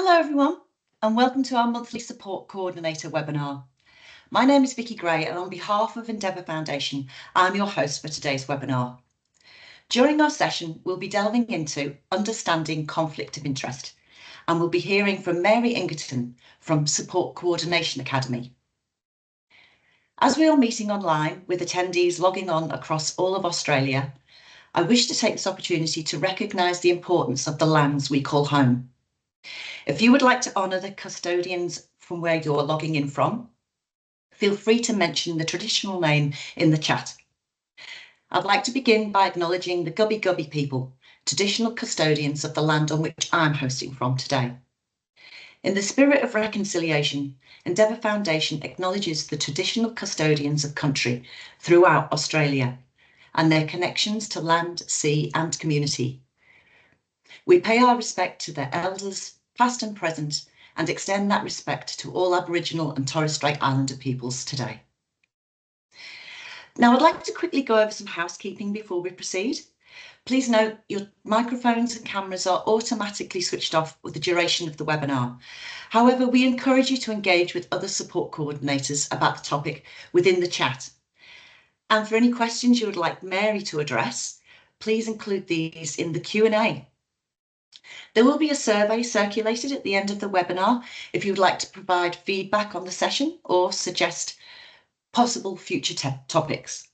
Hello everyone, and welcome to our monthly Support Coordinator webinar. My name is Vicky Gray, and on behalf of Endeavour Foundation, I'm your host for today's webinar. During our session, we'll be delving into understanding conflict of interest, and we'll be hearing from Mary Ingerton from Support Coordination Academy. As we are meeting online with attendees logging on across all of Australia, I wish to take this opportunity to recognise the importance of the lands we call home. If you would like to honour the custodians from where you're logging in from, feel free to mention the traditional name in the chat. I'd like to begin by acknowledging the Gubbi Gubbi people, traditional custodians of the land on which I'm hosting from today. In the spirit of reconciliation, Endeavour Foundation acknowledges the traditional custodians of country throughout Australia and their connections to land, sea and community. We pay our respect to their elders, past and present, and extend that respect to all Aboriginal and Torres Strait Islander peoples today. Now, I'd like to quickly go over some housekeeping before we proceed. Please note your microphones and cameras are automatically switched off with the duration of the webinar. However, we encourage you to engage with other support coordinators about the topic within the chat. And for any questions you would like Mary to address, please include these in the Q&A. There will be a survey circulated at the end of the webinar if you would like to provide feedback on the session or suggest possible future topics.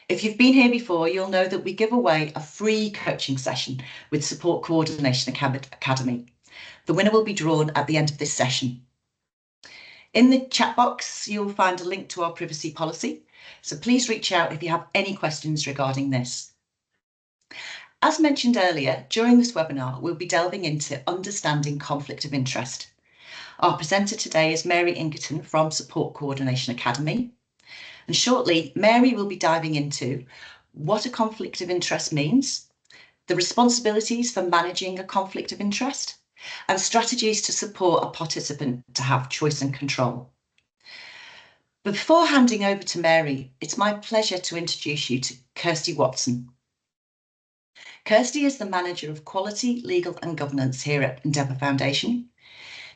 If you've been here before, you'll know that we give away a free coaching session with Support Coordination Academy. The winner will be drawn at the end of this session. In the chat box, you'll find a link to our privacy policy, so please reach out if you have any questions regarding this. As mentioned earlier, during this webinar, we'll be delving into understanding conflict of interest. Our presenter today is Mary Ingerton from Support Coordination Academy. And shortly, Mary will be diving into what a conflict of interest means, the responsibilities for managing a conflict of interest, and strategies to support a participant to have choice and control. But before handing over to Mary, it's my pleasure to introduce you to Kirsty Watson. Kirsty is the Manager of Quality, Legal and Governance here at Endeavour Foundation.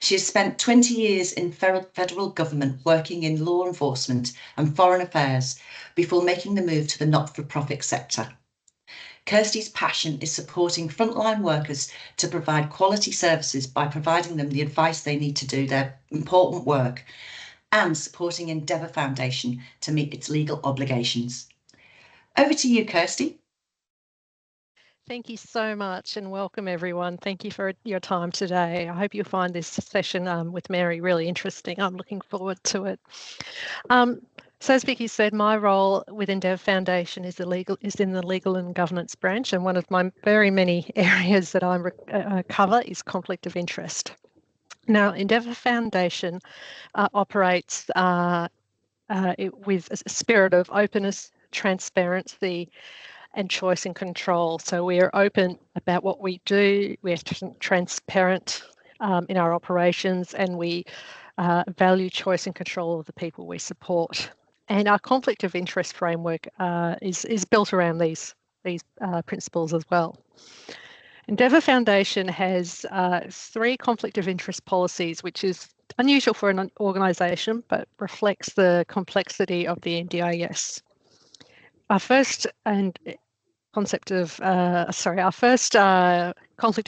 She has spent 20 years in federal government working in law enforcement and foreign affairs before making the move to the not-for-profit sector. Kirsty's passion is supporting frontline workers to provide quality services by providing them the advice they need to do their important work and supporting Endeavour Foundation to meet its legal obligations. Over to you, Kirsty. Thank you so much and welcome everyone. Thank you for your time today. I hope you'll find this session with Mary really interesting. I'm looking forward to it. So as Vicky said, my role with Endeavour Foundation is in the legal and governance branch, and one of my very many areas that I cover is conflict of interest. Now, Endeavour Foundation operates with a spirit of openness, transparency, and choice and control. So we are open about what we do, we're transparent in our operations, and we value choice and control of the people we support. And our conflict of interest framework is built around these principles as well. Endeavour Foundation has 3 conflict of interest policies, which is unusual for an organisation, but reflects the complexity of the NDIS. Our first conflict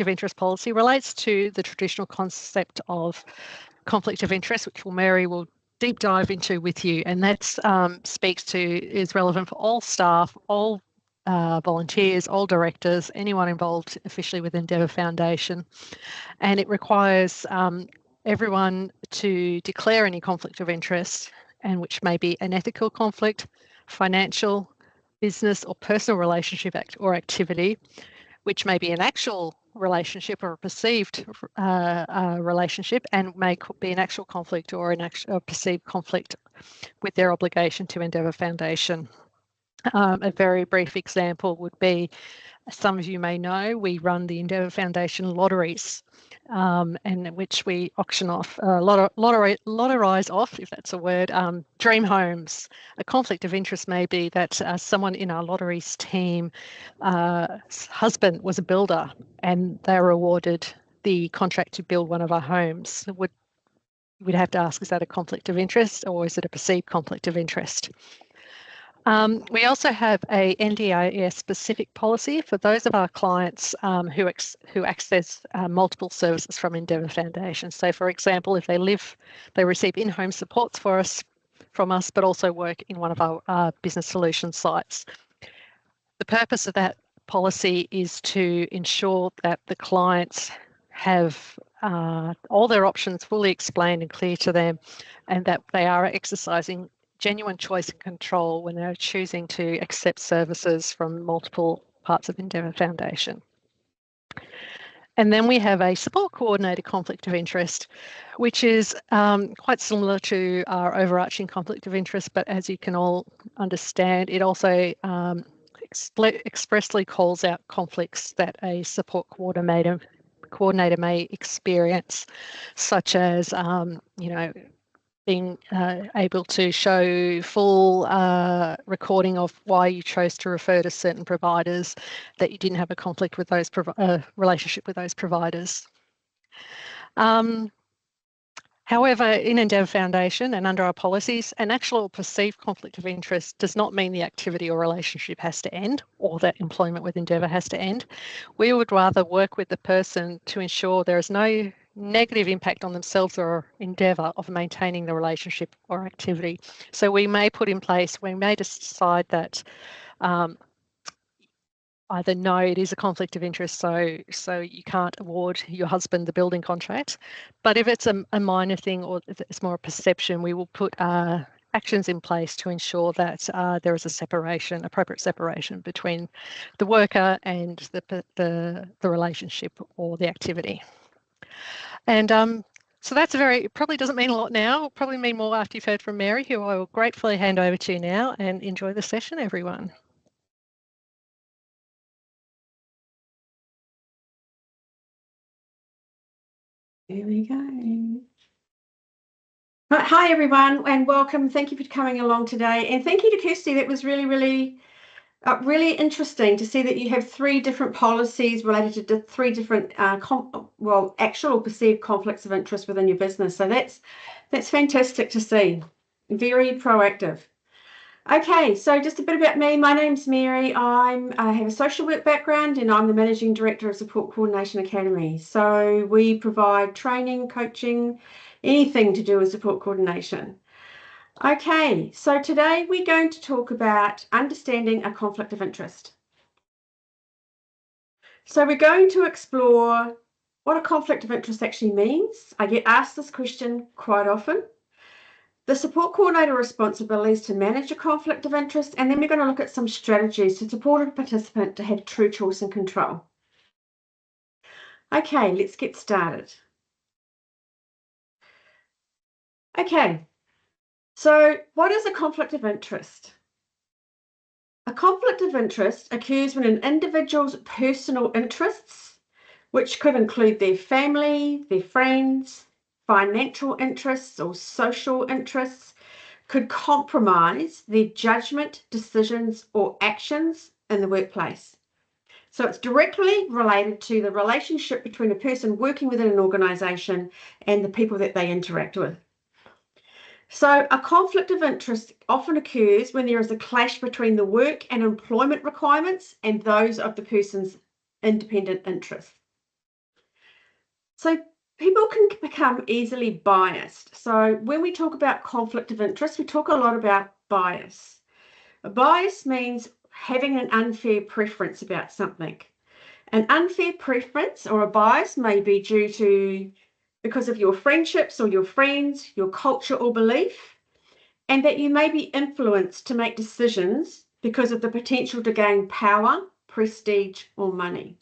of interest policy relates to the traditional concept of conflict of interest, which Mary will deep dive into with you, and that is relevant for all staff, all volunteers, all directors, anyone involved officially with Endeavour Foundation, and it requires everyone to declare any conflict of interest, and which may be an ethical conflict, financial, business or personal relationship or activity, which may be an actual relationship or a perceived relationship, and may be an actual conflict or a perceived conflict with their obligation to Endeavour Foundation. A very brief example would be, some of you may know, we run the Endeavour Foundation lotteries, in which we auction off, lotterise off, if that's a word, dream homes. A conflict of interest may be that someone in our lotteries team husband was a builder, and they were awarded the contract to build one of our homes, we'd have to ask, is that a conflict of interest or is it a perceived conflict of interest? We also have a NDIS specific policy for those of our clients who access multiple services from Endeavour Foundation. So, for example, if they receive in-home supports from us, but also work in one of our business solution sites. The purpose of that policy is to ensure that the clients have all their options fully explained and clear to them, and that they are exercising genuine choice and control when they're choosing to accept services from multiple parts of Endeavour Foundation. And then we have a support coordinator conflict of interest, which is quite similar to our overarching conflict of interest, but as you can all understand, it also expressly calls out conflicts that a support coordinator may experience, such as, being able to show full recording of why you chose to refer to certain providers, that you didn't have a conflict with those relationship with those providers. However, in Endeavour Foundation and under our policies, an actual or perceived conflict of interest does not mean the activity or relationship has to end or that employment with Endeavour has to end. We would rather work with the person to ensure there is no negative impact on themselves or Endeavour of maintaining the relationship or activity. So we may decide that either no, it is a conflict of interest, so you can't award your husband the building contract. But if it's a minor thing or it's more a perception, we will put actions in place to ensure that there is appropriate separation between the worker and the relationship or the activity. And so that's probably doesn't mean a lot now, probably mean more after you've heard from Mary, who I will gratefully hand over to now, and enjoy the session, everyone. There we go. Hi, everyone, and welcome. Thank you for coming along today. And thank you to Kirsty. That was really, really, really interesting to see that you have 3 different policies related to 3 different, actual or perceived conflicts of interest within your business. So that's fantastic to see. Very proactive. Okay, so just a bit about me. My name's Mary. I have a social work background and I'm the Managing Director of Support Coordination Academy. So we provide training, coaching, anything to do with support coordination. Okay, so today we're going to talk about understanding a conflict of interest. So we're going to explore what a conflict of interest actually means. I get asked this question quite often. The support coordinator responsibility is to manage a conflict of interest, and then we're going to look at some strategies to support a participant to have true choice and control. Okay, let's get started. Okay, so what is a conflict of interest? A conflict of interest occurs when an individual's personal interests, which could include their family, their friends, financial interests, or social interests, could compromise their judgment, decisions, or actions in the workplace. So it's directly related to the relationship between a person working within an organisation and the people that they interact with. So a conflict of interest often occurs when there is a clash between the work and employment requirements and those of the person's independent interests. So people can become easily biased. So when we talk about conflict of interest, we talk a lot about bias. A bias means having an unfair preference about something. An unfair preference or a bias may be due to because of your friendships or your friends, your culture or belief, and that you may be influenced to make decisions because of the potential to gain power, prestige, or money.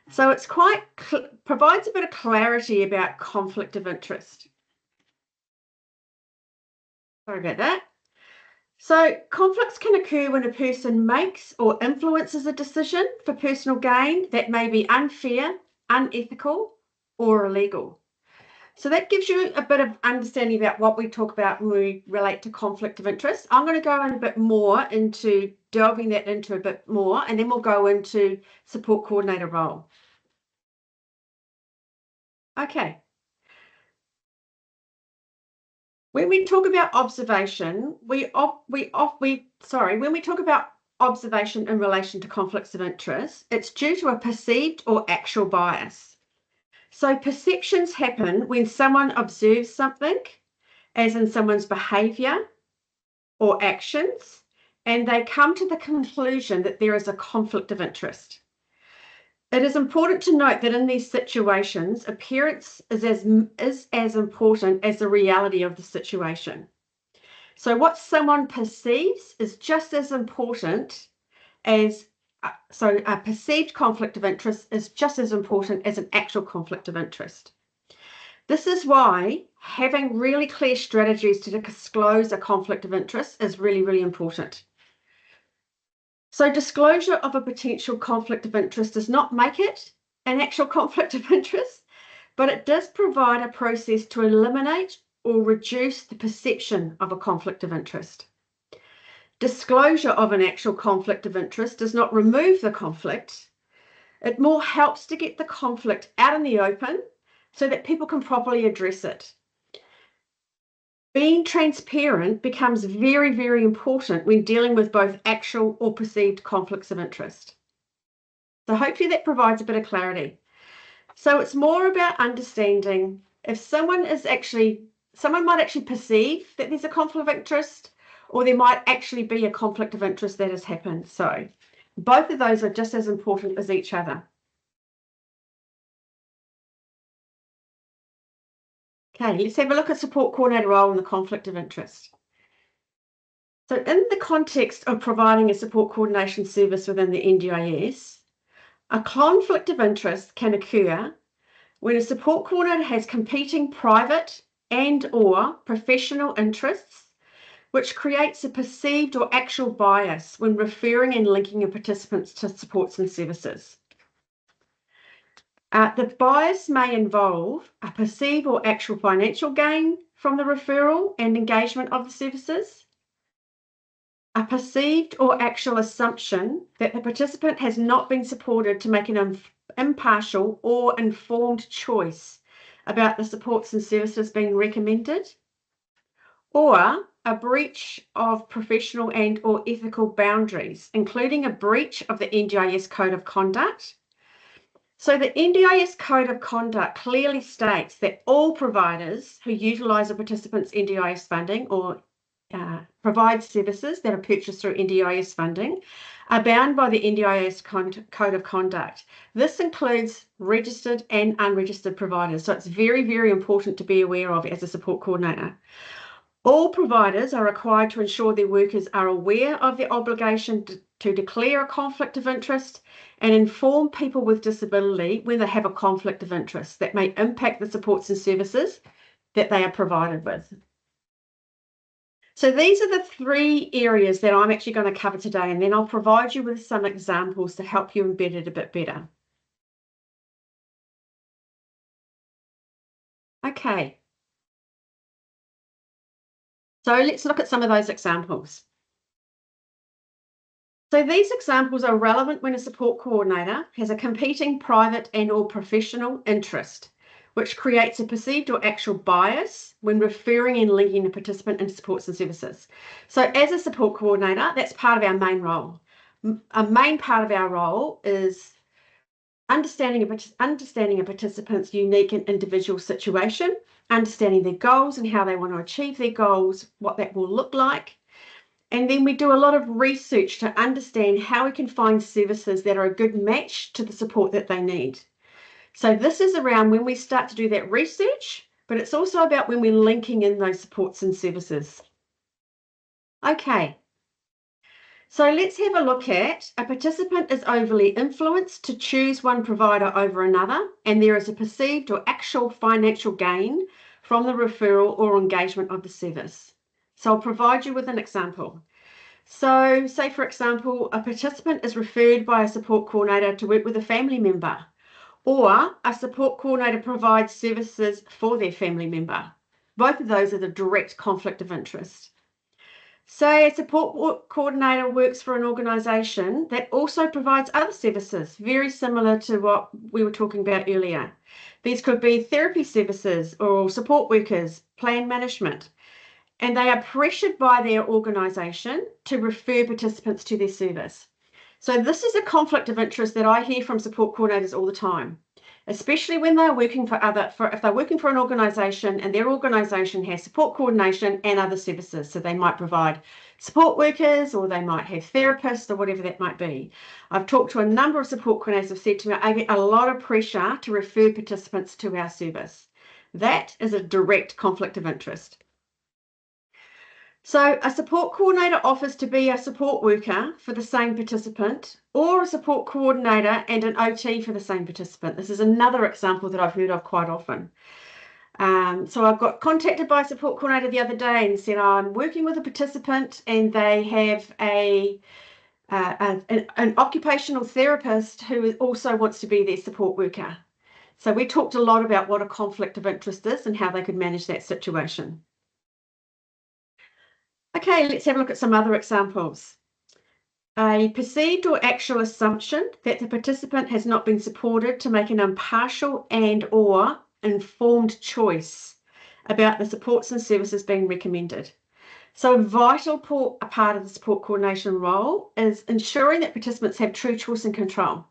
So it's provides a bit of clarity about conflict of interest. Sorry about that. So conflicts can occur when a person makes or influences a decision for personal gain that may be unfair, unethical, or illegal. So that gives you a bit of understanding about what we talk about when we relate to conflict of interest. I'm going to go in a bit more into delving that into a bit more, and then we'll go into support coordinator role. Okay. When we talk about observation, when we talk about observation in relation to conflicts of interest, it's due to a perceived or actual bias. So perceptions happen when someone observes something, as in someone's behavior or actions, and they come to the conclusion that there is a conflict of interest. It is important to note that in these situations, appearance is as important as the reality of the situation. So what someone perceives is just as important as, so a perceived conflict of interest is just as important as an actual conflict of interest. This is why having really clear strategies to disclose a conflict of interest is really, really important. So disclosure of a potential conflict of interest does not make it an actual conflict of interest, but it does provide a process to eliminate or reduce the perception of a conflict of interest. Disclosure of an actual conflict of interest does not remove the conflict. It more helps to get the conflict out in the open so that people can properly address it. Being transparent becomes very, very important when dealing with both actual or perceived conflicts of interest. So hopefully that provides a bit of clarity. So it's more about understanding if someone might actually perceive that there's a conflict of interest, or there might actually be a conflict of interest that has happened. So both of those are just as important as each other. Okay, let's have a look at support coordinator role in the conflict of interest. So in the context of providing a support coordination service within the NDIS, a conflict of interest can occur when a support coordinator has competing private and/or professional interests, which creates a perceived or actual bias when referring and linking your participants to supports and services. The bias may involve a perceived or actual financial gain from the referral and engagement of the services, a perceived or actual assumption that the participant has not been supported to make an impartial or informed choice about the supports and services being recommended, or a breach of professional and or ethical boundaries, including a breach of the NDIS Code of Conduct. So the NDIS Code of Conduct clearly states that all providers who utilise a participant's NDIS funding or provide services that are purchased through NDIS funding are bound by the NDIS Code of Conduct. This includes registered and unregistered providers. So it's very, very important to be aware of as a support coordinator. All providers are required to ensure their workers are aware of their obligation to declare a conflict of interest and inform people with disability when they have a conflict of interest that may impact the supports and services that they are provided with. So these are the three areas that I'm actually going to cover today, and then I'll provide you with some examples to help you embed it a bit better. Okay. So let's look at some of those examples. So these examples are relevant when a support coordinator has a competing private and or professional interest, which creates a perceived or actual bias when referring and linking a participant into supports and services. So as a support coordinator, that's part of our main role. A main part of our role is understanding a participant's unique and individual situation, understanding their goals and how they want to achieve their goals, what that will look like. And then we do a lot of research to understand how we can find services that are a good match to the support that they need. So this is around when we start to do that research, but it's also about when we're linking in those supports and services. Okay, so let's have a look at a participant is overly influenced to choose one provider over another, and there is a perceived or actual financial gain from the referral or engagement of the service. So I'll provide you with an example. So say, for example, a participant is referred by a support coordinator to work with a family member, or a support coordinator provides services for their family member. Both of those are the direct conflict of interest. Say a support coordinator works for an organisation that also provides other services, very similar to what we were talking about earlier. These could be therapy services or support workers, plan management, and they are pressured by their organisation to refer participants to their service. So this is a conflict of interest that I hear from support coordinators all the time, especially when they're working if they're working for an organisation and their organisation has support coordination and other services. So they might provide support workers, or they might have therapists, or whatever that might be. I've talked to a number of support coordinators who have said to me, I get a lot of pressure to refer participants to our service. That is a direct conflict of interest. So a support coordinator offers to be a support worker for the same participant, or a support coordinator and an OT for the same participant. This is another example that I've heard of quite often. So I got contacted by a support coordinator the other day and said, I'm working with a participant and they have an occupational therapist who also wants to be their support worker. So we talked a lot about what a conflict of interest is and how they could manage that situation. Okay, let's have a look at some other examples. A perceived or actual assumption that the participant has not been supported to make an impartial and/or informed choice about the supports and services being recommended. So a vital part of the support coordination role is ensuring that participants have true choice and control.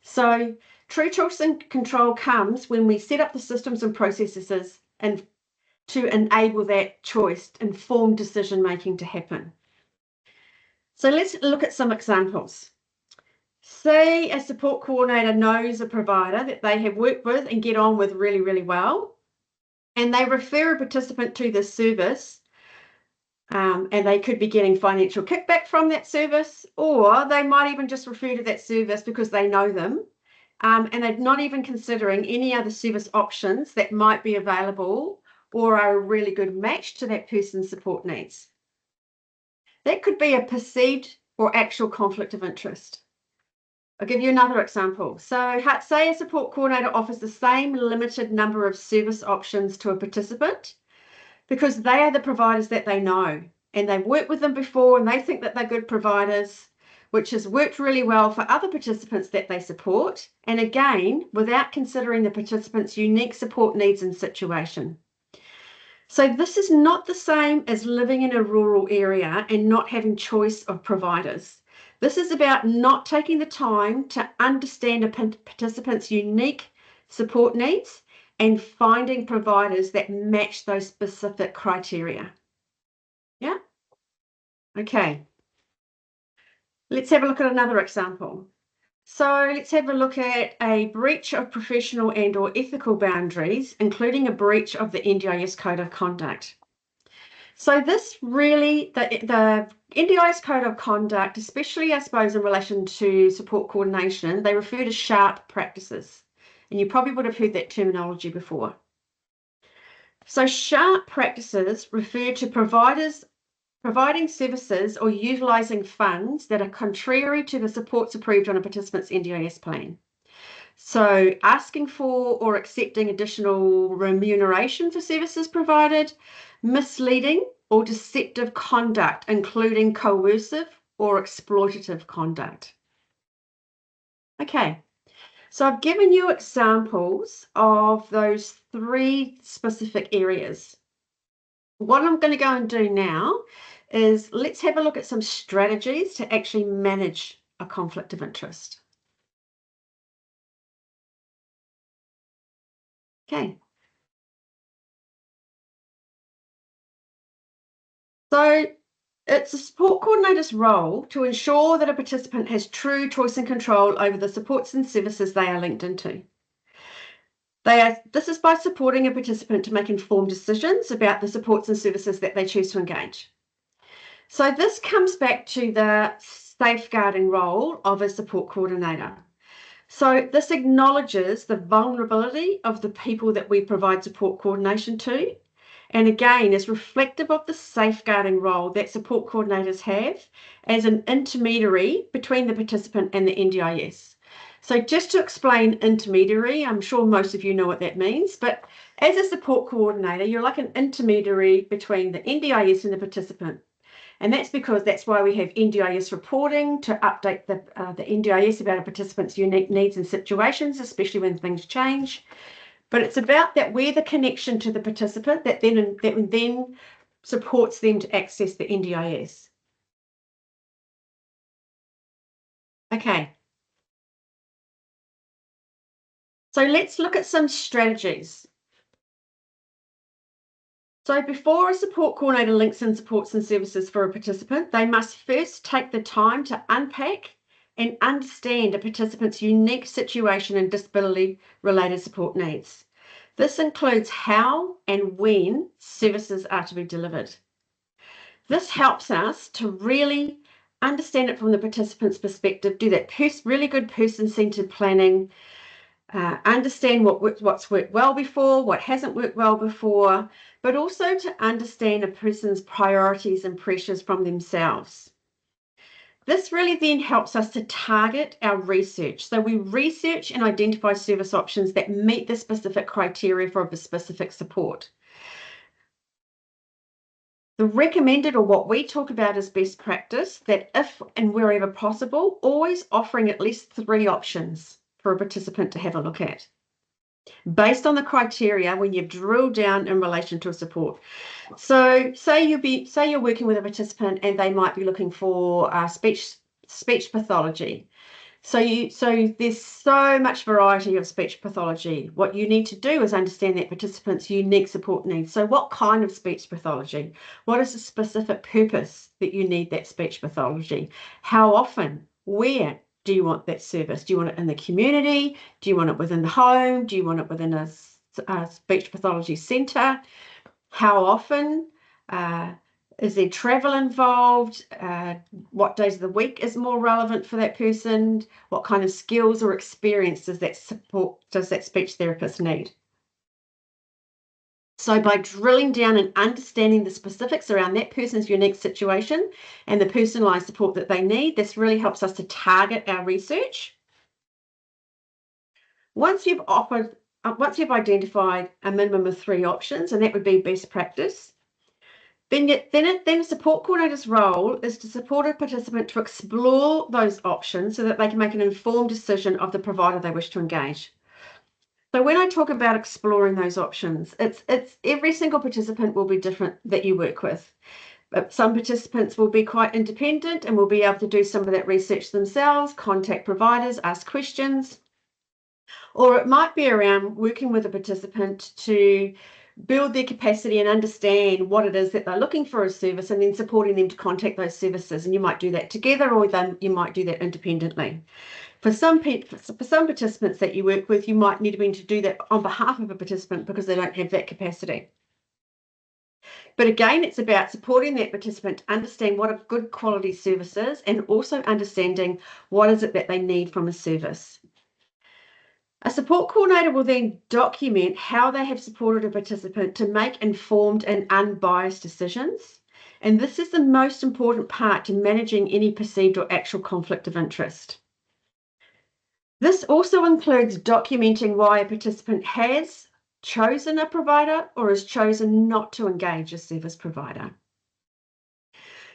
So true choice and control comes when we set up the systems and processes and to enable that choice, informed decision making to happen. So let's look at some examples. Say a support coordinator knows a provider that they have worked with and get on with really, really well, and they refer a participant to this service, and they could be getting financial kickback from that service, or they might even just refer to that service because they know them, and they're not even considering any other service options that might be available or are a really good match to that person's support needs. That could be a perceived or actual conflict of interest. I'll give you another example. So say a support coordinator offers the same limited number of service options to a participant because they are the providers that they know and they've worked with them before and they think that they're good providers, which has worked really well for other participants that they support, and again, without considering the participant's unique support needs and situation. So this is not the same as living in a rural area and not having choice of providers. This is about not taking the time to understand a participant's unique support needs and finding providers that match those specific criteria. Yeah? Okay. Let's have a look at another example. So let's have a look at a breach of professional and/or ethical boundaries, including a breach of the NDIS Code of Conduct. So this really, the NDIS Code of Conduct, especially I suppose in relation to support coordination, they refer to sharp practices. And you probably would have heard that terminology before. So sharp practices refer to providing services or utilising funds that are contrary to the supports approved on a participant's NDIS plan. So asking for or accepting additional remuneration for services provided, misleading or deceptive conduct, including coercive or exploitative conduct. Okay, so I've given you examples of those three specific areas. What I'm going to go and do now is let's have a look at some strategies to actually manage a conflict of interest. Okay. So it's a support coordinator's role to ensure that a participant has true choice and control over the supports and services they are linked into. This is by supporting a participant to make informed decisions about the supports and services that they choose to engage. So this comes back to the safeguarding role of a support coordinator. So this acknowledges the vulnerability of the people that we provide support coordination to, and again is reflective of the safeguarding role that support coordinators have as an intermediary between the participant and the NDIS. So just to explain intermediary, I'm sure most of you know what that means, but as a support coordinator, you're like an intermediary between the NDIS and the participant. And that's why we have NDIS reporting to update the NDIS about a participant's unique needs and situations, especially when things change. But it's about that we're the connection to the participant that then supports them to access the NDIS. Okay. So let's look at some strategies. So before a support coordinator links in supports and services for a participant, they must first take the time to unpack and understand a participant's unique situation and disability-related support needs. This includes how and when services are to be delivered. This helps us to really understand it from the participant's perspective, do that really good person-centered planning, understand what's worked well before, what hasn't worked well before, but also to understand a person's priorities and pressures from themselves. This really then helps us to target our research. So we research and identify service options that meet the specific criteria for a specific support. The recommended, or what we talk about as best practice, that if and wherever possible, always offering at least 3 options for a participant to have a look at, based on the criteria when you've drilled down in relation to a support. So say you're working with a participant and they might be looking for speech pathology. So there's so much variety of speech pathology. What you need to do is understand that participant's unique support needs. So what kind of speech pathology? What is the specific purpose that you need that speech pathology? How often? Where do you want that service? Do you want it in the community? Do you want it within the home? Do you want it within a speech pathology centre? How often? Is there travel involved? What days of the week is more relevant for that person? What kind of skills or experience does that speech therapist need? So by drilling down and understanding the specifics around that person's unique situation and the personalised support that they need, this really helps us to target our research. Once you've identified a minimum of 3 options, and that would be best practice, then a support coordinator's role is to support a participant to explore those options so that they can make an informed decision of the provider they wish to engage. So when I talk about exploring those options, it's every single participant will be different that you work with. But some participants will be quite independent and will be able to do some of that research themselves, contact providers, ask questions. Or it might be around working with a participant to build their capacity and understand what it is that they're looking for a service, and then supporting them to contact those services. And you might do that together, or then you might do that independently. For some participants that you work with, you might need to do that on behalf of a participant because they don't have that capacity. But again, it's about supporting that participant to understand what a good quality service is, and also understanding what is it that they need from a service. A support coordinator will then document how they have supported a participant to make informed and unbiased decisions. And this is the most important part to managing any perceived or actual conflict of interest. This also includes documenting why a participant has chosen a provider or has chosen not to engage a service provider.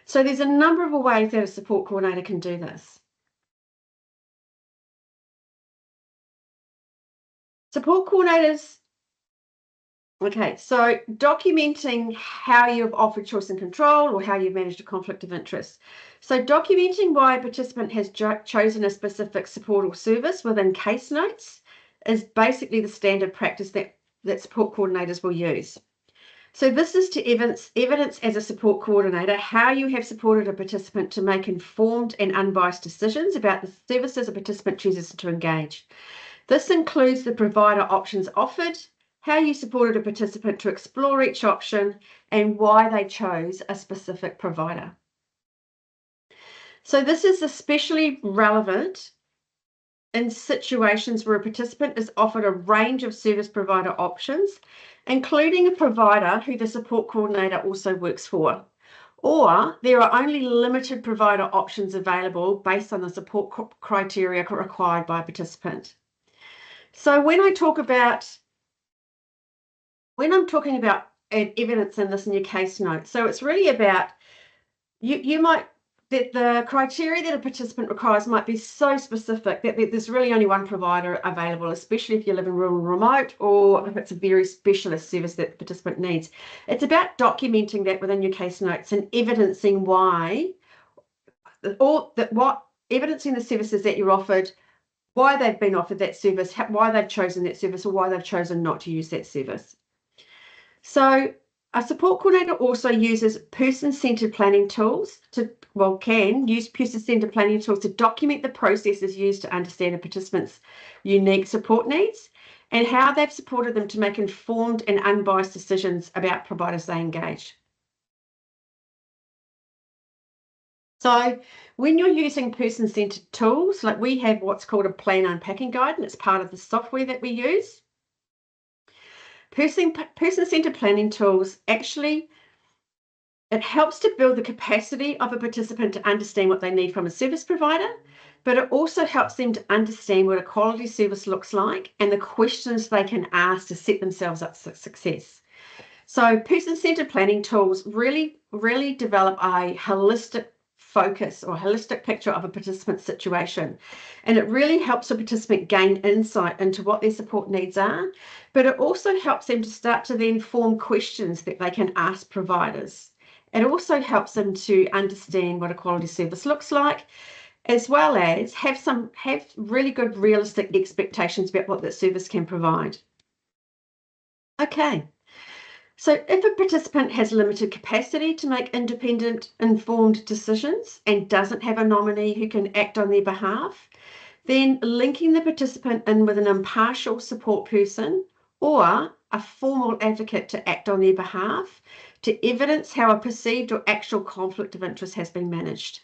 So there's a number of ways that a support coordinator can do this. Support coordinators, okay, so documenting how you've offered choice and control, or how you've managed a conflict of interest. So documenting why a participant has chosen a specific support or service within case notes is basically the standard practice that support coordinators will use. So this is to evidence as a support coordinator how you have supported a participant to make informed and unbiased decisions about the services a participant chooses to engage. This includes the provider options offered, how you supported a participant to explore each option, and why they chose a specific provider. So this is especially relevant in situations where a participant is offered a range of service provider options, including a provider who the support coordinator also works for, or there are only limited provider options available based on the support criteria required by a participant. So when I'm talking about evidence in this in your case note, so it's really about you might, that the criteria that a participant requires might be so specific that there's really only one provider available, especially if you live in rural and remote, or if it's a very specialist service that the participant needs. It's about documenting that within your case notes and evidencing why, evidencing the services that you're offered, why they've been offered that service, why they've chosen that service, or why they've chosen not to use that service. So a support coordinator also uses person-centered planning tools can use person-centered planning tools to document the processes used to understand a participant's unique support needs and how they've supported them to make informed and unbiased decisions about providers they engage. So when you're using person-centered tools, like we have what's called a plan unpacking guide, and it's part of the software that we use. Person-centered planning tools actually, it helps to build the capacity of a participant to understand what they need from a service provider, but it also helps them to understand what a quality service looks like and the questions they can ask to set themselves up for success. So person-centered planning tools really develop a holistic focus or holistic picture of a participant's situation. And it really helps a participant gain insight into what their support needs are, but it also helps them to start to then form questions that they can ask providers. It also helps them to understand what a quality service looks like, as well as have really good realistic expectations about what that service can provide. Okay. So if a participant has limited capacity to make independent, informed decisions and doesn't have a nominee who can act on their behalf, then linking the participant in with an impartial support person or a formal advocate to act on their behalf to evidence how a perceived or actual conflict of interest has been managed.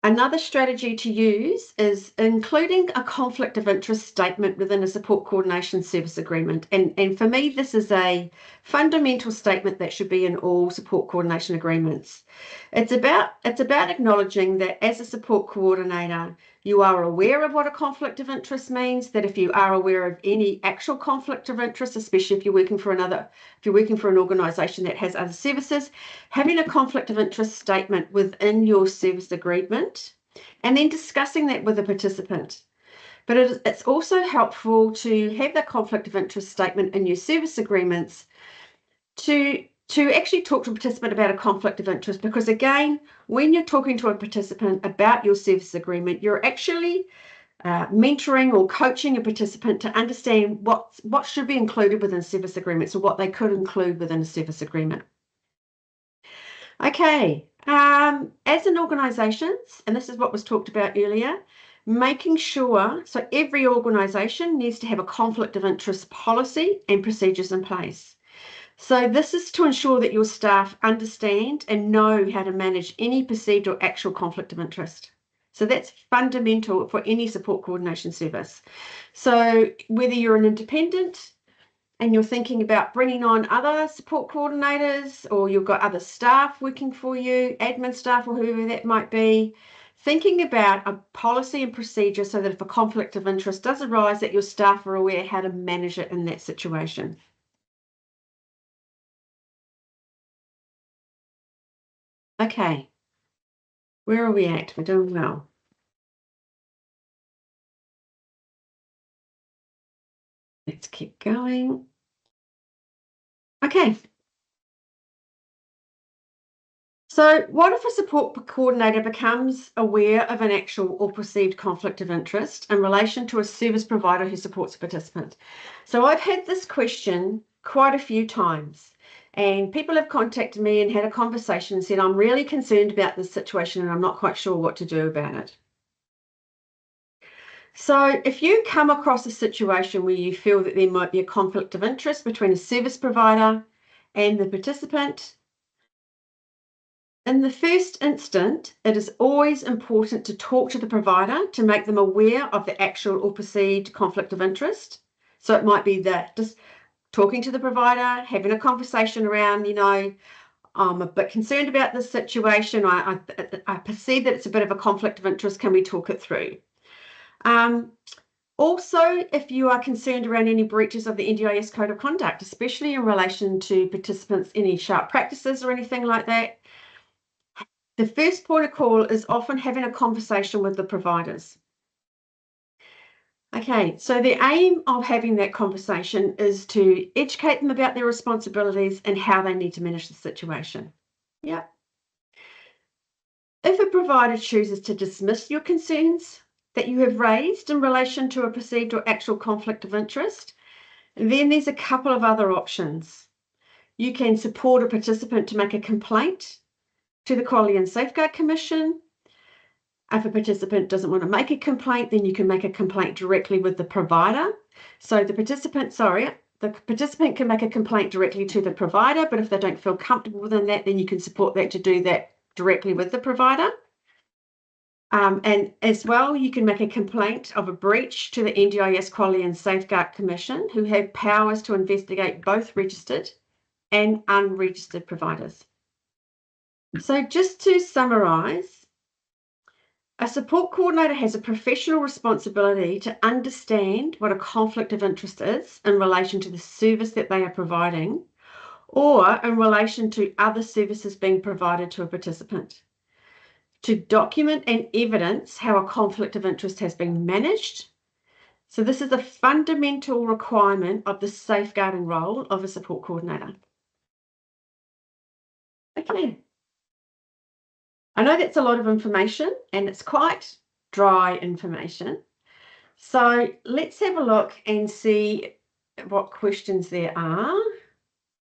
Another strategy to use is including a conflict of interest statement within a support coordination service agreement. And for me, this is a fundamental statement that should be in all support coordination agreements. It's about acknowledging that as a support coordinator, you are aware of what a conflict of interest means, that if you are aware of any actual conflict of interest, especially if you're working for an organisation that has other services, having a conflict of interest statement within your service agreement and then discussing that with the participant. But it's also helpful to have that conflict of interest statement in your service agreements to actually talk to a participant about a conflict of interest, because again, when you're talking to a participant about your service agreement, you're actually mentoring or coaching a participant to understand what should be included within service agreements or what they could include within a service agreement. Okay, as an organisation, and this is what was talked about earlier, making sure, so every organisation needs to have a conflict of interest policy and procedures in place. So this is to ensure that your staff understand and know how to manage any perceived or actual conflict of interest. So that's fundamental for any support coordination service. So whether you're an independent and you're thinking about bringing on other support coordinators, or you've got other staff working for you, admin staff or whoever that might be, thinking about a policy and procedure so that if a conflict of interest does arise, that your staff are aware how to manage it in that situation. Okay, where are we at? We're doing well. Let's keep going. Okay. So what if a support coordinator becomes aware of an actual or perceived conflict of interest in relation to a service provider who supports a participant? So I've had this question quite a few times, and people have contacted me and had a conversation and said, I'm really concerned about this situation and I'm not quite sure what to do about it. So if you come across a situation where you feel that there might be a conflict of interest between a service provider and the participant, in the first instant, it is always important to talk to the provider to make them aware of the actual or perceived conflict of interest. So it might be that just talking to the provider, having a conversation around, I'm a bit concerned about this situation. I perceive that it's a bit of a conflict of interest. Can we talk it through? Also, if you are concerned around any breaches of the NDIS Code of Conduct, especially in relation to participants, any sharp practices or anything like that, the first port of call is often having a conversation with the providers. Okay, so the aim of having that conversation is to educate them about their responsibilities and how they need to manage the situation. Yeah. If a provider chooses to dismiss your concerns that you have raised in relation to a perceived or actual conflict of interest, then there's a couple of other options. You can support a participant to make a complaint to the Quality and Safeguard Commission. If a participant doesn't want to make a complaint, then you can make a complaint directly with the provider. So the participant can make a complaint directly to the provider, but if they don't feel comfortable within that, then you can support that to do that directly with the provider. And as well, you can make a complaint of a breach to the NDIS Quality and Safeguard Commission, who have powers to investigate both registered and unregistered providers. So just to summarise, a support coordinator has a professional responsibility to understand what a conflict of interest is in relation to the service that they are providing or in relation to other services being provided to a participant, to document and evidence how a conflict of interest has been managed. So this is a fundamental requirement of the safeguarding role of a support coordinator. Okay. I know that's a lot of information and it's quite dry information. So let's have a look and see what questions there are.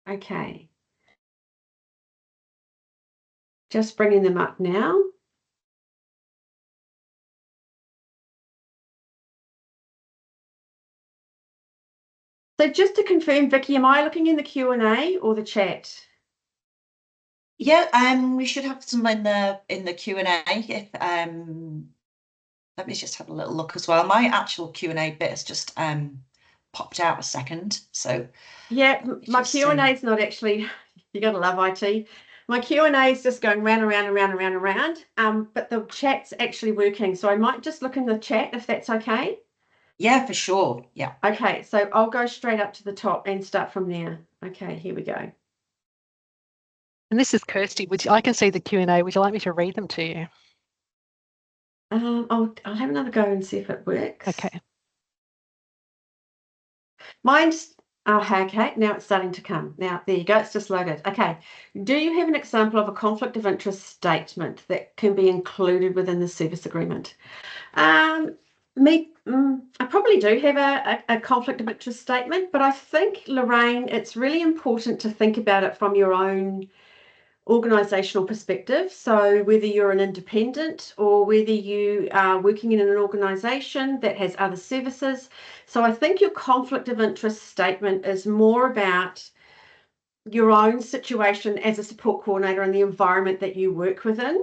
Okay. Just bringing them up now. So just to confirm, Vicky, am I looking in the Q&A or the chat? Yeah, we should have some in the Q&A. If let me just have a little look as well. My actual Q&A bit has just popped out a second. So yeah, my Q&A is not actually. You gotta love IT. My Q&A is just going round and round and round and round and round. But the chat's actually working, so I might just look in the chat if that's okay. Yeah, for sure. Yeah. Okay, so I'll go straight up to the top and start from there. Okay, here we go. And this is Kirsty. I can see the Q&A. Would you like me to read them to you? I'll have another go and see if it works. Okay. Mine's, oh, okay, now it's starting to come. Now, there you go, it's just loaded. Okay, do you have an example of a conflict of interest statement that can be included within the service agreement? I probably do have a conflict of interest statement, but I think, Lorraine, it's really important to think about it from your own organisational perspective. So whether you're an independent or whether you are working in an organisation that has other services. So I think your conflict of interest statement is more about your own situation as a support coordinator and the environment that you work within.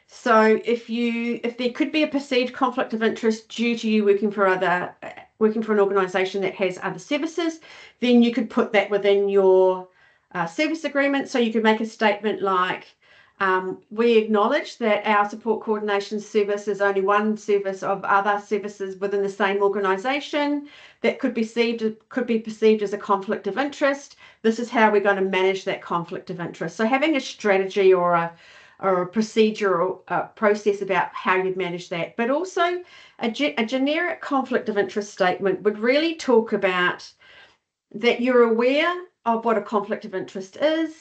So if there could be a perceived conflict of interest due to you working for an organisation that has other services, then you could put that within your service agreement. So you could make a statement like, we acknowledge that our support coordination service is only one service of other services within the same organisation that could be perceived as a conflict of interest. This is how we're going to manage that conflict of interest. So having a strategy or a procedural process about how you'd manage that. But also a generic conflict of interest statement would really talk about that you're aware of what a conflict of interest is,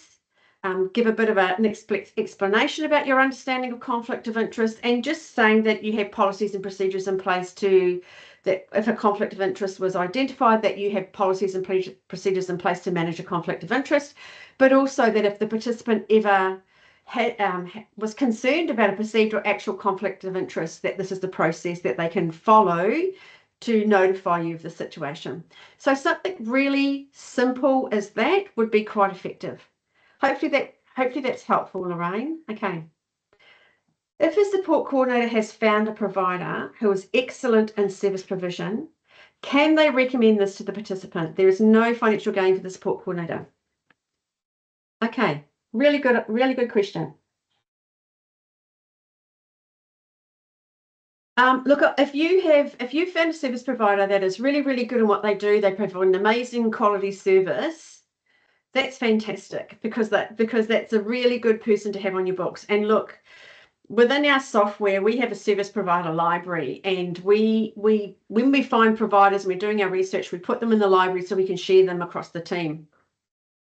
give a bit of an explanation about your understanding of conflict of interest, and just saying that you have policies and procedures in place that if a conflict of interest was identified, that you have policies and procedures in place to manage a conflict of interest, but also that if the participant ever was concerned about a perceived or actual conflict of interest, that this is the process that they can follow to notify you of the situation. So something really simple as that would be quite effective. Hopefully that's helpful, Lorraine. Okay. If a support coordinator has found a provider who is excellent in service provision, can they recommend this to the participant? There is no financial gain for the support coordinator. Okay, really good question. Look, if you found a service provider that is really, really good in what they do, they provide an amazing quality service, that's fantastic, because that's a really good person to have on your books. And look, within our software, we have a service provider library, and we when we find providers and we're doing our research, we put them in the library so we can share them across the team,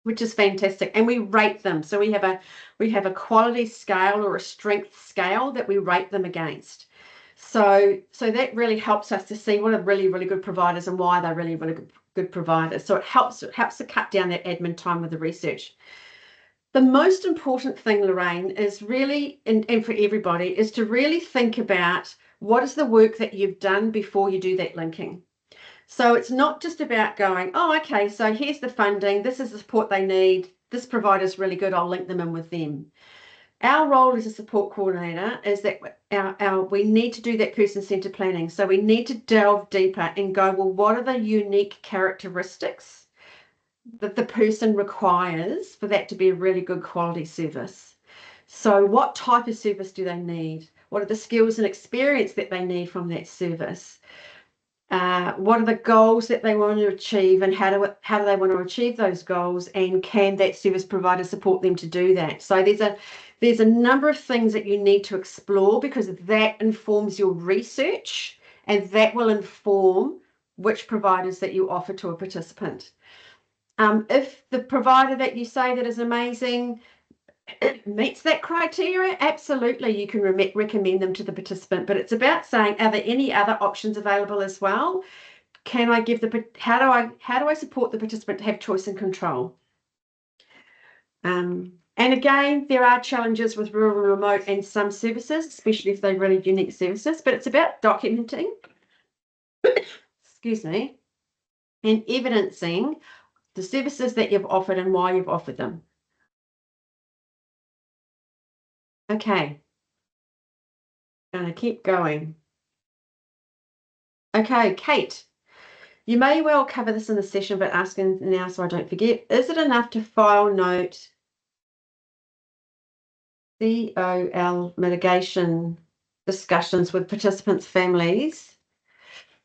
which is fantastic. And we rate them. So we have a quality scale or a strength scale that we rate them against. So that really helps us to see what are really, really good providers and why they're really, really good providers. So it helps to cut down that admin time with the research. The most important thing, Lorraine, is really, and for everybody, is to really think about what is the work that you've done before you do that linking. So it's not just about going, oh, okay, so here's the funding, this is the support they need, this provider's really good, I'll link them in with them. Our role as a support coordinator is that we need to do that person-centered planning. So we need to delve deeper and go, well, what are the unique characteristics that the person requires for that to be a really good quality service? So what type of service do they need? What are the skills and experience that they need from that service? What are the goals that they want to achieve, and how do they want to achieve those goals, and can that service provider support them to do that? So there's a number of things that you need to explore, because that informs your research, and that will inform which providers that you offer to a participant. If the provider that you say that is amazing meets that criteria, absolutely you can recommend them to the participant. But it's about saying, are there any other options available as well? Can I give how do I support the participant to have choice and control? And again, there are challenges with rural and remote and some services, especially if they're really unique services, but it's about documenting, excuse me, and evidencing the services that you've offered and why you've offered them. Okay, I'm going to keep going. Okay, Kate, you may well cover this in the session, but asking now so I don't forget, is it enough to file note COL mitigation discussions with participants' families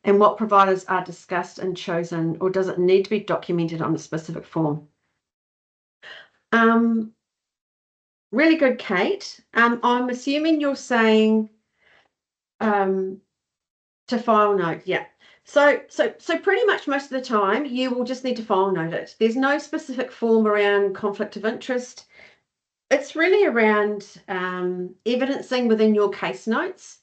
and what providers are discussed and chosen, or does it need to be documented on a specific form? Really good, Kate. I'm assuming you're saying to file note, yeah. So pretty much most of the time you will just need to file note it. There's no specific form around conflict of interest. It's really around evidencing within your case notes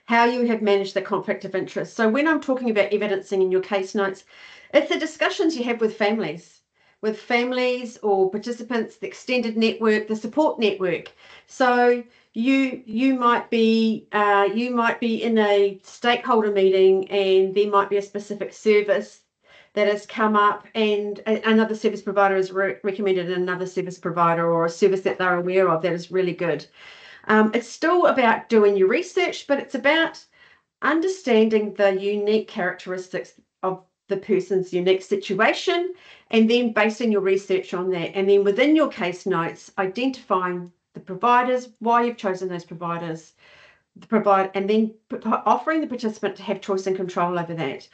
how you have managed the conflict of interest. So when I'm talking about evidencing in your case notes, it's the discussions you have with families or participants, the extended network, the support network. So you might be in a stakeholder meeting, and there might be a specific service that has come up, and another service provider has recommended another service provider, or a service that they're aware of that is really good. It's still about doing your research, but it's about understanding the unique characteristics of the person's unique situation, and then basing your research on that. And then within your case notes, identifying the providers, why you've chosen those providers, and then offering the participant to have choice and control over that.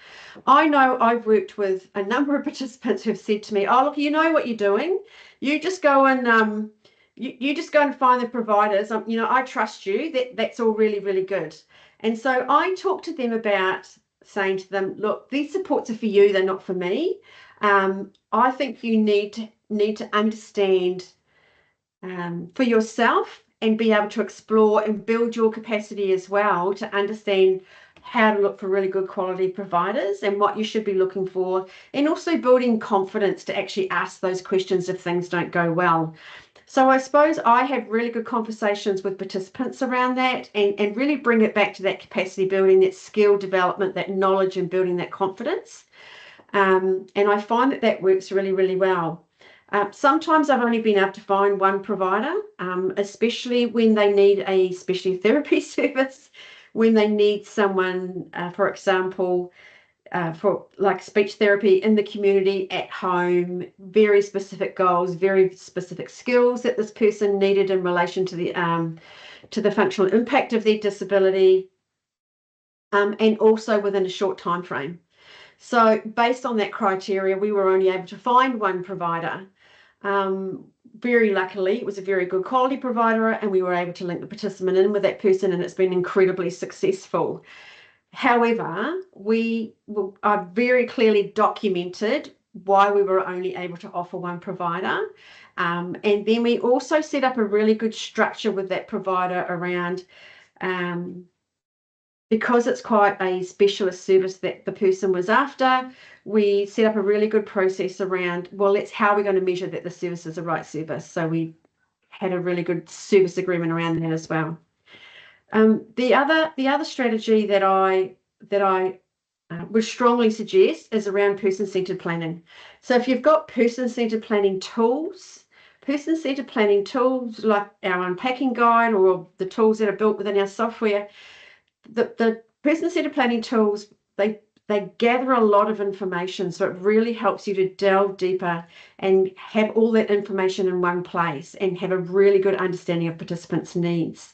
I know I've worked with a number of participants who've said to me, oh, look, you know what you're doing. You just go and you just go and find the providers. I trust you. That's all really, really good. And so I talk to them about saying to them, look, these supports are for you, they're not for me. I think you need to understand for yourself and be able to explore and build your capacity as well to understand how to look for really good quality providers and what you should be looking for, and also building confidence to actually ask those questions if things don't go well. So I suppose I have really good conversations with participants around that, and really bring it back to that capacity building, that skill development, that knowledge, and building that confidence. And I find that works really, really well. Sometimes I've only been able to find one provider, especially when they need a specialty therapy service, when they need someone, for example, for like speech therapy in the community, at home, very specific goals, very specific skills that this person needed in relation to the functional impact of their disability. and also within a short time frame. So based on that criteria, we were only able to find one provider. Very luckily, it was a very good quality provider, and we were able to link the participant in with that person, and it's been incredibly successful. However, we are very clearly documented why we were only able to offer one provider. And then we also set up a really good structure with that provider around, because it's quite a specialist service that the person was after, we set up a really good process around, well, that's how we're going to measure that the service is the right service. So we had a really good service agreement around that as well. The other strategy that I would strongly suggest is around person-centered planning. So if you've got person-centered planning tools like our unpacking guide or the tools that are built within our software, the person-centered planning tools, they gather a lot of information, so it really helps you to delve deeper and have all that information in one place and have a really good understanding of participants' needs,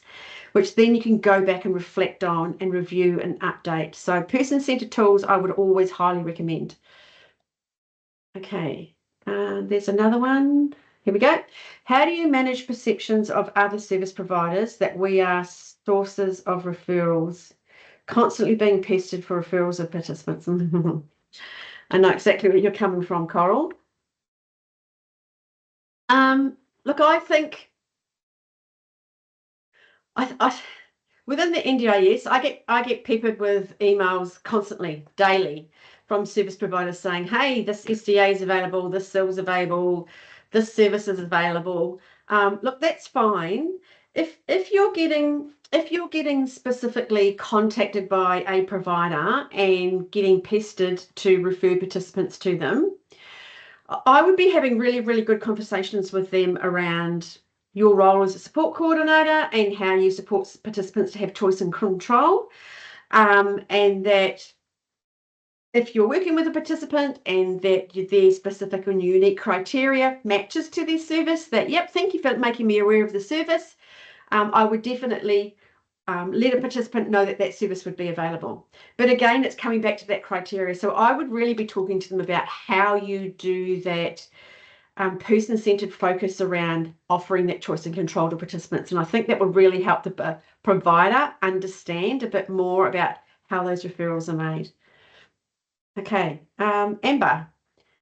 which then you can go back and reflect on and review and update. So person-centered tools I would always highly recommend. Okay, there's another one. Here we go. How do you manage perceptions of other service providers that we are sources of referrals? Constantly being pestered for referrals of participants. I know exactly where you're coming from, Coral. Look, I think within the NDIS, I get peppered with emails constantly, daily, from service providers saying, "Hey, this SDA is available, this SIL is available, this service is available." Look, that's fine. If you're getting specifically contacted by a provider and getting pestered to refer participants to them, I would be having really, really good conversations with them around your role as a support coordinator and how you support participants to have choice and control. And that if you're working with a participant and that their specific and unique criteria matches to their service, that, yep, thank you for making me aware of the service. I would definitely let a participant know that that service would be available. But again, it's coming back to that criteria. So I would really be talking to them about how you do that person-centered focus around offering that choice and control to participants. And I think that will really help the provider understand a bit more about how those referrals are made. Okay, Amber,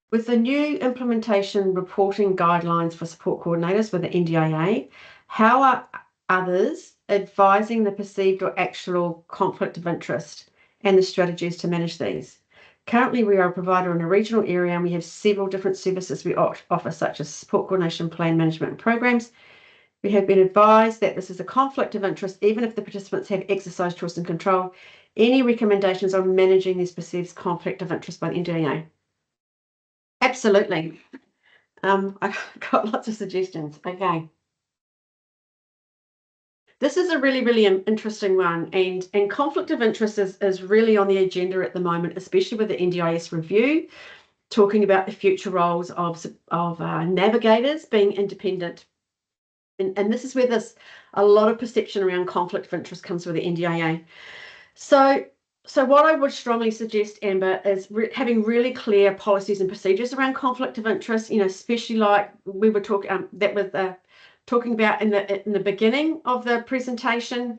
with the new implementation reporting guidelines for support coordinators with the NDIA, how are others advising the perceived or actual conflict of interest and the strategies to manage these? Currently, we are a provider in a regional area and we have several different services we offer, such as support coordination, plan management and programs. We have been advised that this is a conflict of interest, even if the participants have exercised choice and control. Any recommendations on managing this perceived conflict of interest by the NDIA? Absolutely. I've got lots of suggestions. Okay. This is a really, really interesting one, and conflict of interest is really on the agenda at the moment, especially with the NDIS review, talking about the future roles of navigators being independent. And this is where a lot of perception around conflict of interest comes with the NDIA. So what I would strongly suggest, Amber, is having really clear policies and procedures around conflict of interest, especially like we were talking talking about in the beginning of the presentation.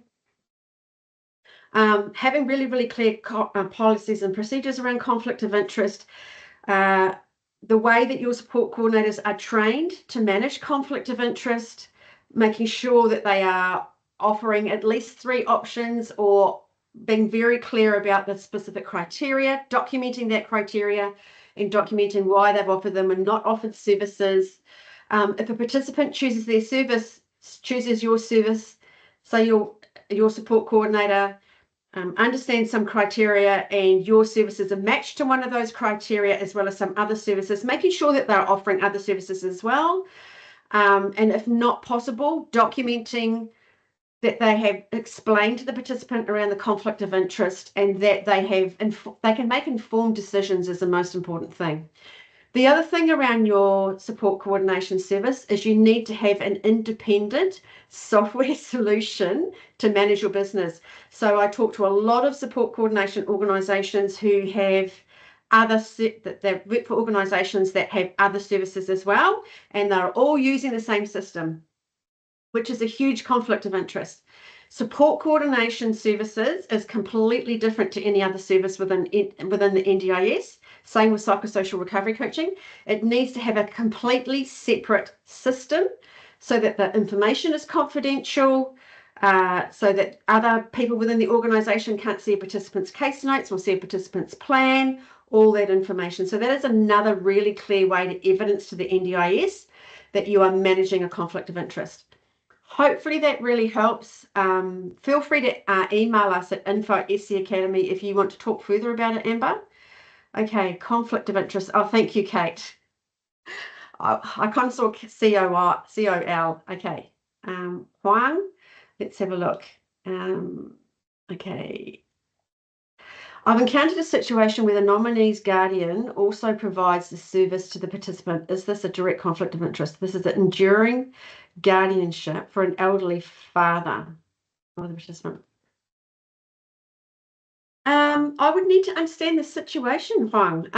Having really, really clear policies and procedures around conflict of interest, the way that your support coordinators are trained to manage conflict of interest, making sure that they are offering at least 3 options or being very clear about the specific criteria, documenting that criteria and documenting why they've offered them and not offered services. If a participant chooses your service, so your support coordinator understands some criteria and your services are matched to one of those criteria as well as some other services, making sure that they're offering other services as well. And if not possible, documenting that they have explained to the participant around the conflict of interest and that they can make informed decisions is the most important thing. The other thing around your support coordination service is you need to have an independent software solution to manage your business. So I talk to a lot of support coordination organisations who have that work for organisations that have other services as well, and they're all using the same system, which is a huge conflict of interest. Support coordination services is completely different to any other service within the NDIS. Same with psychosocial recovery coaching. It needs to have a completely separate system so that the information is confidential, so that other people within the organisation can't see a participant's case notes or see a participant's plan, all that information. So that is another really clear way to evidence to the NDIS that you are managing a conflict of interest. Hopefully that really helps. Feel free to email us at info@SC Academy if you want to talk further about it, Amber. Okay, conflict of interest. Oh, thank you, Kate. I kind of saw COL. Okay. Huang, let's have a look. Okay. I've encountered a situation where the nominee's guardian also provides the service to the participant. Is this a direct conflict of interest? This is an enduring guardianship for an elderly father of the participant. I would need to understand the situation, Huang.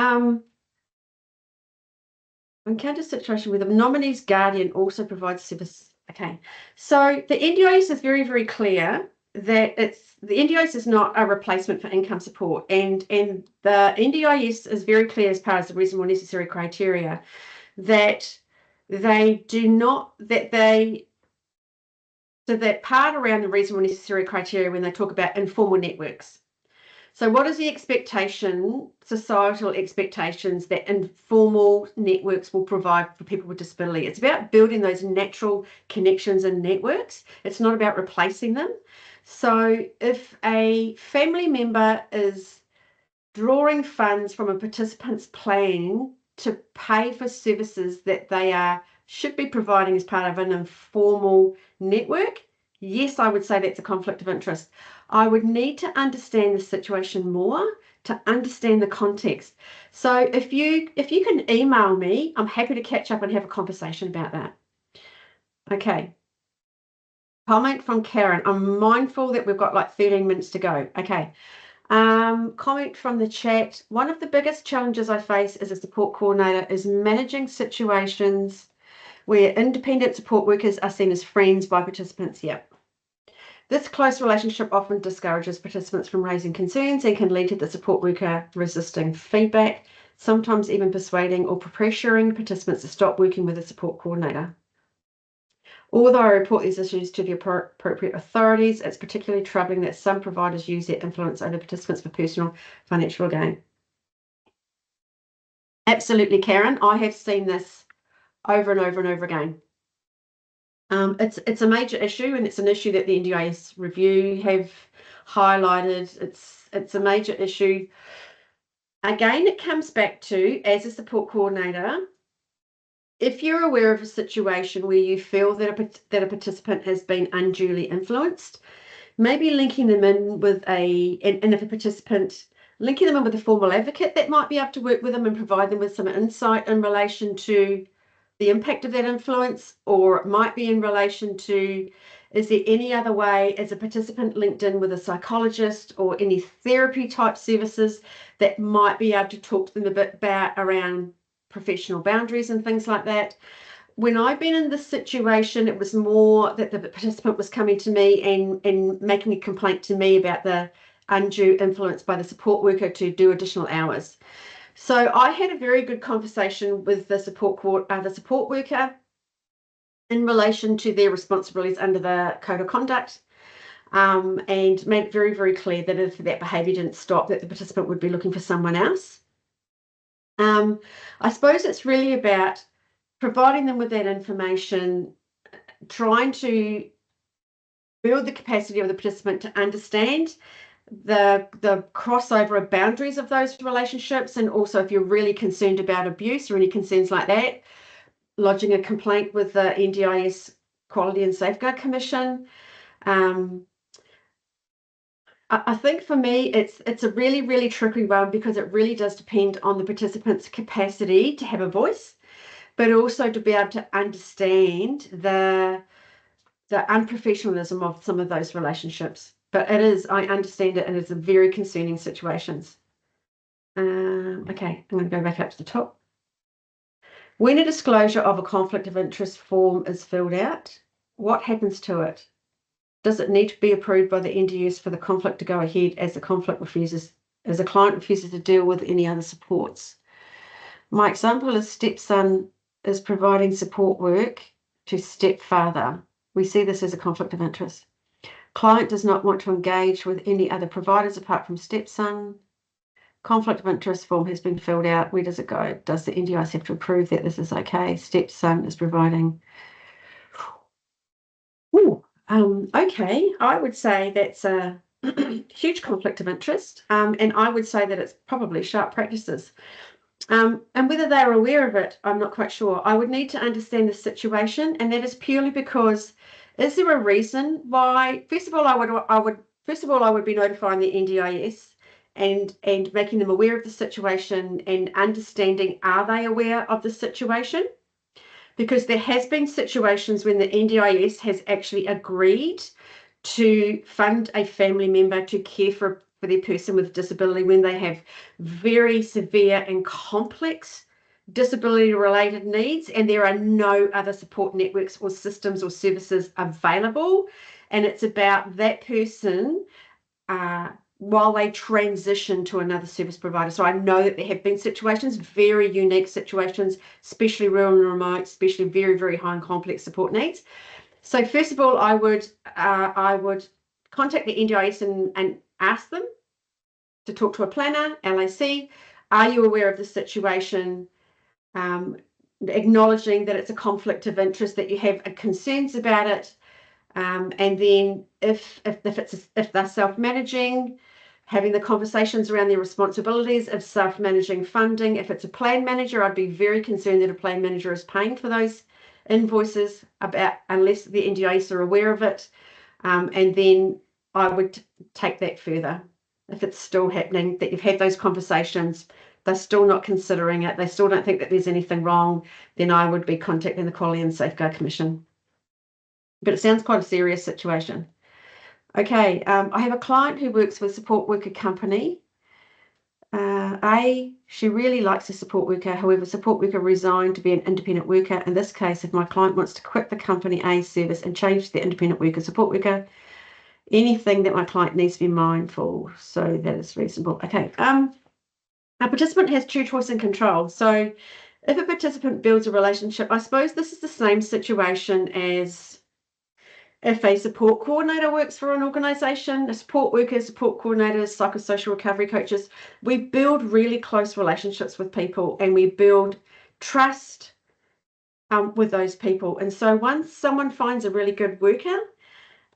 Encounter a situation where the nominee's guardian also provides service. Okay, so the NDIS is very, very clear that the NDIS is not a replacement for income support, and the NDIS is very clear as part of the reasonable necessary criteria that they do not so that part around the reasonable necessary criteria when they talk about informal networks. So what is the expectation, societal expectations that informal networks will provide for people with disability? It's about building those natural connections and networks. It's not about replacing them. So if a family member is drawing funds from a participant's plan to pay for services that they should be providing as part of an informal network, yes, I would say that's a conflict of interest. I would need to understand the situation more to understand the context. So if you can email me, I'm happy to catch up and have a conversation about that. Okay. Comment from Karen. I'm mindful that we've got like 13 minutes to go. Okay. Comment from the chat. One of the biggest challenges I face as a support coordinator is managing situations where independent support workers are seen as friends by participants. Yep. This close relationship often discourages participants from raising concerns and can lead to the support worker resisting feedback, sometimes even persuading or pressuring participants to stop working with a support coordinator. Although I report these issues to the appropriate authorities, it's particularly troubling that some providers use their influence over participants for personal financial gain. Absolutely, Karen. I have seen this over and over and over again. It's a major issue, and it's an issue that the NDIS review have highlighted. It's a major issue. Again, it comes back to, as a support coordinator, if you're aware of a situation where you feel that a participant has been unduly influenced, maybe linking them in with if a participant, linking them in with a formal advocate that might be able to work with them and provide them with some insight in relation to the impact of that influence, or it might be in relation to, is there any other way as a participant linked in with a psychologist or any therapy type services that might be able to talk to them a bit about around professional boundaries and things like that. When I've been in this situation, it was more that the participant was coming to me and making a complaint to me about the undue influence by the support worker to do additional hours. So I had a very good conversation with the support worker in relation to their responsibilities under the Code of Conduct, and made it very, very clear that if that behaviour didn't stop, that the participant would be looking for someone else. I suppose it's really about providing them with that information, trying to build the capacity of the participant to understand the crossover of boundaries of those relationships, and also if you're really concerned about abuse or any concerns like that, lodging a complaint with the NDIS Quality and Safeguard Commission. I think for me, it's a really, really tricky one because it really does depend on the participant's capacity to have a voice, but also to be able to understand the unprofessionalism of some of those relationships. But I understand it, and it's a very concerning situations. Okay, I'm going to go back up to the top. When a disclosure of a conflict of interest form is filled out, what happens to it? Does it need to be approved by the NDIS for the conflict to go ahead as the client refuses to deal with any other supports? My example is stepson is providing support work to stepfather. We see this as a conflict of interest. Client does not want to engage with any other providers apart from stepson. Conflict of interest form has been filled out. Where does it go? Does the NDIS have to approve that this is okay? Stepson is providing. Okay, I would say that's a huge conflict of interest, and I would say that it's probably sharp practices. And whether they're aware of it, I'm not quite sure. I would need to understand the situation, and that is purely because, is there a reason why? First of all, I would be notifying the NDIS and making them aware of the situation and understanding, are they aware of the situation? Because there has been situations when the NDIS has actually agreed to fund a family member to care for their person with disability when they have very severe and complex disability related needs and there are no other support networks or systems or services available, and it's about that person while they transition to another service provider. So I know that there have been situations, very unique situations, especially rural and remote, especially very, very high and complex support needs. So first of all, I would contact the NDIS and ask them to talk to a planner, LAC. Are you aware of the situation? Acknowledging that it's a conflict of interest, that you have concerns about it. And then if they're self-managing, having the conversations around their responsibilities of self-managing funding. If it's a plan manager, I'd be very concerned that a plan manager is paying for those invoices unless the NDIS are aware of it. And then I would take that further. If it's still happening, that you've had those conversations, they're still not considering it, they still don't think that there's anything wrong, then I would be contacting the Quality and Safeguard Commission. But it sounds quite a serious situation. Okay, I have a client who works with a support worker company. She really likes a support worker. However, support worker resigned to be an independent worker. In this case, if my client wants to quit the company A service and change to the independent worker support worker, anything that my client needs to be mindful so that is reasonable. Okay, a participant has true choice and control. So if a participant builds a relationship, I suppose this is the same situation as if a support coordinator works for an organisation, a support workers, support coordinators, psychosocial recovery coaches, we build really close relationships with people and we build trust with those people. And so once someone finds a really good worker,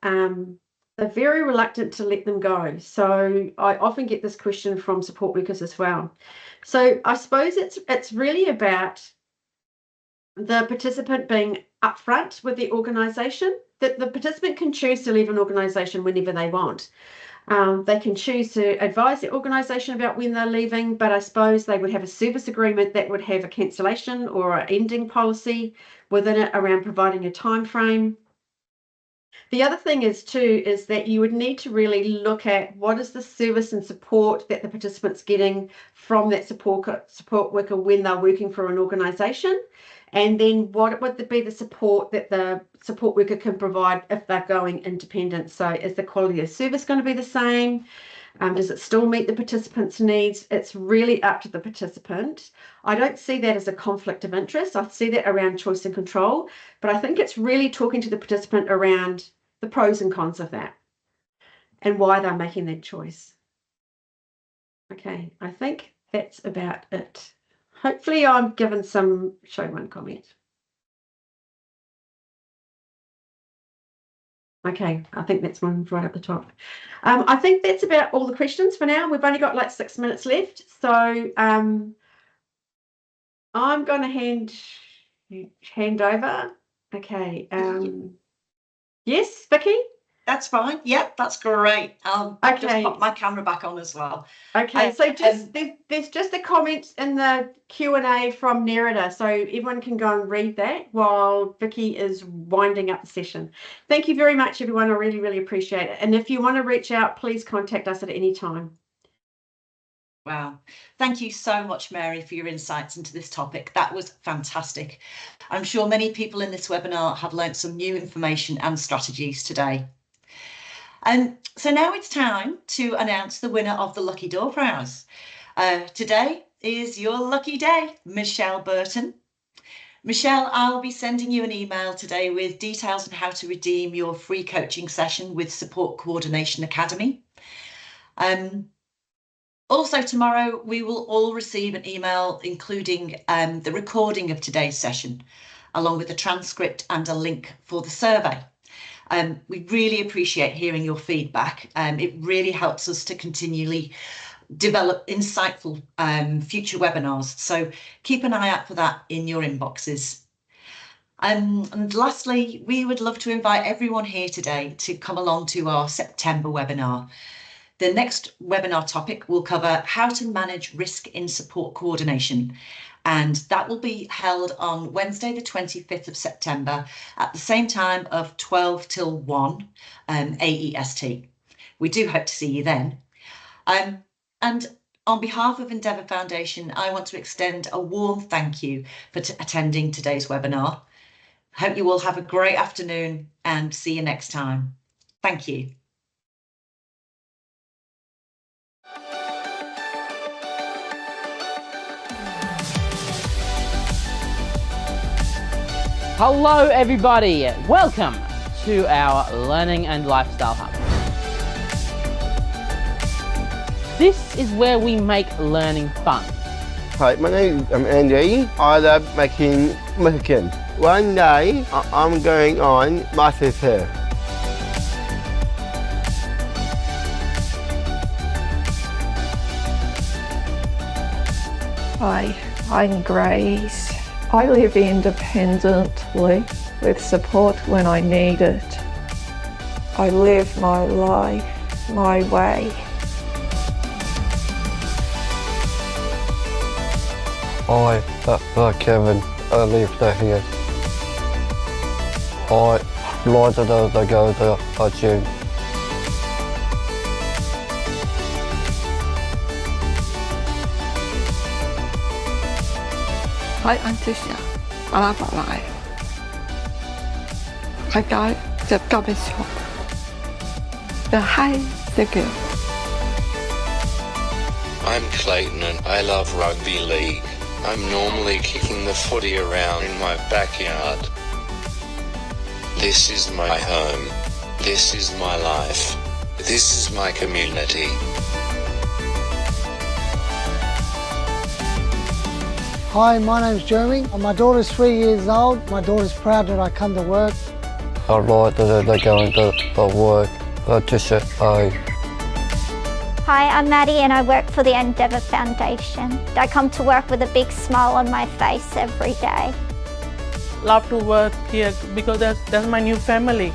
they're very reluctant to let them go. So I often get this question from support workers as well. So I suppose it's really about the participant being upfront with the organisation, that the participant can choose to leave an organisation whenever they want. They can choose to advise the organisation about when they're leaving, but I suppose they would have a service agreement that would have a cancellation or an ending policy within it around providing a time frame. The other thing is that you would need to really look at what is the service and support that the participant's getting from that support worker when they're working for an organisation, and then what would be the support that the support worker can provide if they're going independent. So is the quality of service going to be the same? Does it still meet the participant's needs? It's really up to the participant. I don't see that as a conflict of interest. I see that around choice and control, but I think it's really talking to the participant around the pros and cons of that and why they're making that choice. Okay, I think that's about it. Hopefully I'm given some show one comment. Okay, I think that's one right at the top. I think that's about all the questions for now. We've only got like 6 minutes left. So I'm going to hand over. Okay. Yes, Vicky? that's fine. Yep, that's great. I'll just Okay. pop my camera back on as well. Okay, so there's just a comment in the Q&A from Nerida, so everyone can go and read that while Vicky is winding up the session. Thank you very much, everyone. I really, really appreciate it. And if you want to reach out, please contact us at any time. Wow. Thank you so much, Mary, for your insights into this topic. That was fantastic. I'm sure many people in this webinar have learnt some new information and strategies today. And so now it's time to announce the winner of the Lucky Door Prize. Today is your lucky day, Michelle Burton. Michelle, I'll be sending you an email today with details on how to redeem your free coaching session with Support Coordination Academy. Also tomorrow, we will all receive an email including the recording of today's session, along with a transcript and a link for the survey. We really appreciate hearing your feedback. It really helps us to continually develop insightful future webinars. So keep an eye out for that in your inboxes. And lastly, we would love to invite everyone here today to come along to our September webinar. The next webinar topic will cover how to manage risk in support coordination. And that will be held on Wednesday, the 25th of September at the same time of 12 till 1 AEST. We do hope to see you then. And on behalf of Endeavour Foundation, I want to extend a warm thank you for attending today's webinar. Hope you all have a great afternoon and see you next time. Thank you. Hello everybody, welcome to our Learning and Lifestyle Hub. This is where we make learning fun. Hi, my name is Andy. I love making Mexican. One day I'm going on MasterChef. Hi, I'm Grace. I live independently with support when I need it. I live my life my way. Hi, Kevin. I live here. I like to go to the gym. Hi, I'm Tisha. I love my life. I got the garbage shop. The high, the good. I'm Clayton and I love rugby league. I'm normally kicking the footy around in my backyard. This is my home. This is my life. This is my community. Hi, my name's Jeremy. My daughter's 3 years old. My daughter's proud that I come to work. I like that they're going to work. Hi, I'm Maddie and I work for the Endeavour Foundation. I come to work with a big smile on my face every day. Love to work here because that's my new family.